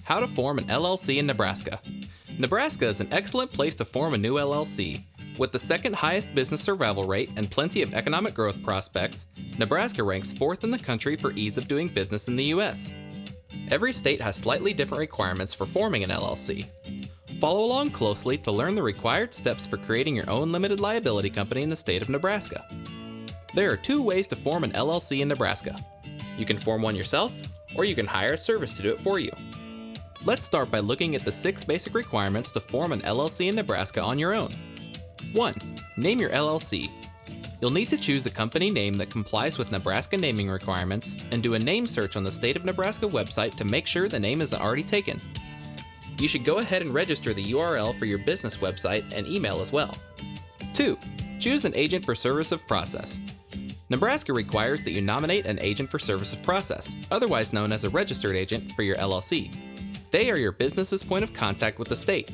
How to form an LLC in Nebraska. Nebraska is an excellent place to form a new LLC. With the second highest business survival rate and plenty of economic growth prospects, Nebraska ranks 4th in the country for ease of doing business in the U.S. Every state has slightly different requirements for forming an LLC. Follow along closely to learn the required steps for creating your own limited liability company in the state of Nebraska. There are 2 ways to form an LLC in Nebraska. You can form one yourself, or you can hire a service to do it for you. Let's start by looking at the 6 basic requirements to form an LLC in Nebraska on your own. 1. Name your LLC. You'll need to choose a company name that complies with Nebraska naming requirements and do a name search on the State of Nebraska website to make sure the name isn't already taken. You should go ahead and register the URL for your business website and email as well. 2. Choose an agent for service of process. Nebraska requires that you nominate an agent for service of process, otherwise known as a registered agent, for your LLC. They are your business's point of contact with the state.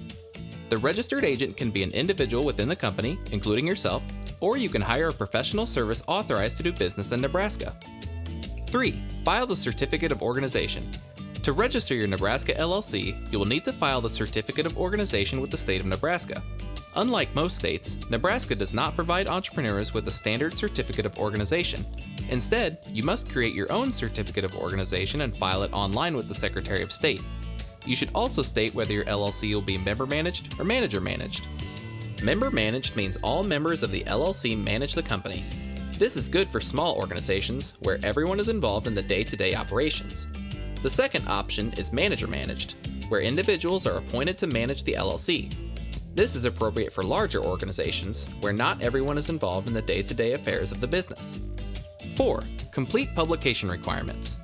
The registered agent can be an individual within the company, including yourself, or you can hire a professional service authorized to do business in Nebraska. 3. File the Certificate of Organization. To register your Nebraska LLC, you will need to file the Certificate of Organization with the state of Nebraska. Unlike most states, Nebraska does not provide entrepreneurs with a standard Certificate of Organization. Instead, you must create your own Certificate of Organization and file it online with the Secretary of State. You should also state whether your LLC will be member-managed or manager-managed. Member-managed means all members of the LLC manage the company. This is good for small organizations where everyone is involved in the day-to-day operations. The second option is manager-managed, where individuals are appointed to manage the LLC. This is appropriate for larger organizations where not everyone is involved in the day-to-day affairs of the business. 4. Complete publication requirements.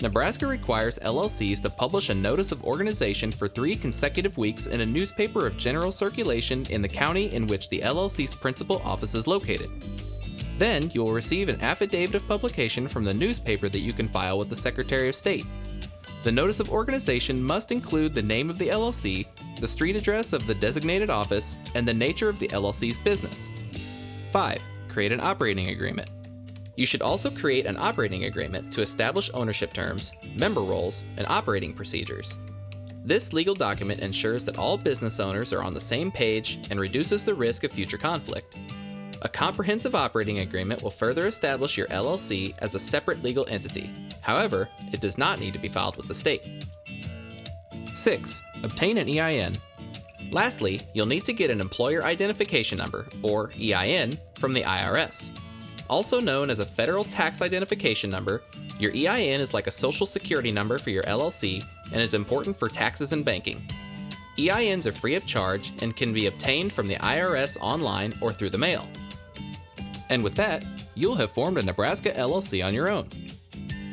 Nebraska requires LLCs to publish a notice of organization for 3 consecutive weeks in a newspaper of general circulation in the county in which the LLC's principal office is located. Then you will receive an affidavit of publication from the newspaper that you can file with the Secretary of State. The notice of organization must include the name of the LLC, the street address of the designated office, and the nature of the LLC's business. 5. Create an operating agreement. You should also create an operating agreement to establish ownership terms, member roles, and operating procedures. This legal document ensures that all business owners are on the same page and reduces the risk of future conflict. A comprehensive operating agreement will further establish your LLC as a separate legal entity. However, it does not need to be filed with the state. 6. Obtain an EIN. Lastly, you'll need to get an Employer Identification Number, or EIN, from the IRS. Also known as a Federal Tax Identification Number, your EIN is like a social security number for your LLC and is important for taxes and banking. EINs are free of charge and can be obtained from the IRS online or through the mail. And with that, you'll have formed a Nebraska LLC on your own.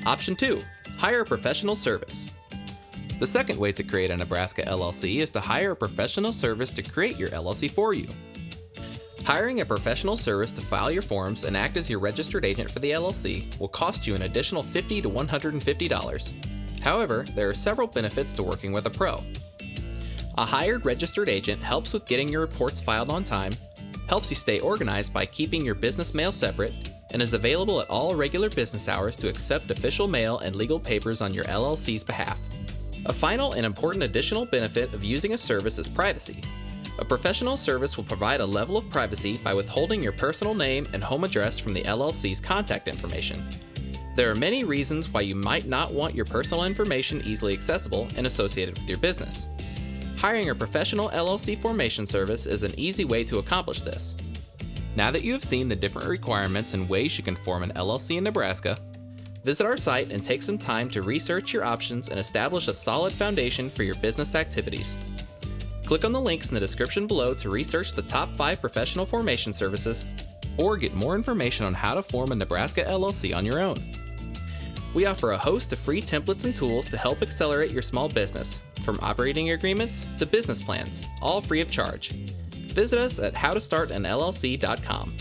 Option 2. Hire a professional service. The second way to create a Nebraska LLC is to hire a professional service to create your LLC for you. Hiring a professional service to file your forms and act as your registered agent for the LLC will cost you an additional $50 to $150. However, there are several benefits to working with a pro. A hired registered agent helps with getting your reports filed on time, helps you stay organized by keeping your business mail separate, and is available at all regular business hours to accept official mail and legal papers on your LLC's behalf. A final and important additional benefit of using a service is privacy. A professional service will provide a level of privacy by withholding your personal name and home address from the LLC's contact information. There are many reasons why you might not want your personal information easily accessible and associated with your business. Hiring a professional LLC formation service is an easy way to accomplish this. Now that you have seen the different requirements and ways you can form an LLC in Nebraska, visit our site and take some time to research your options and establish a solid foundation for your business activities. Click on the links in the description below to research the top 5 professional formation services, or get more information on how to form a Nebraska LLC on your own. We offer a host of free templates and tools to help accelerate your small business, from operating agreements to business plans, all free of charge. Visit us at howtostartanllc.com.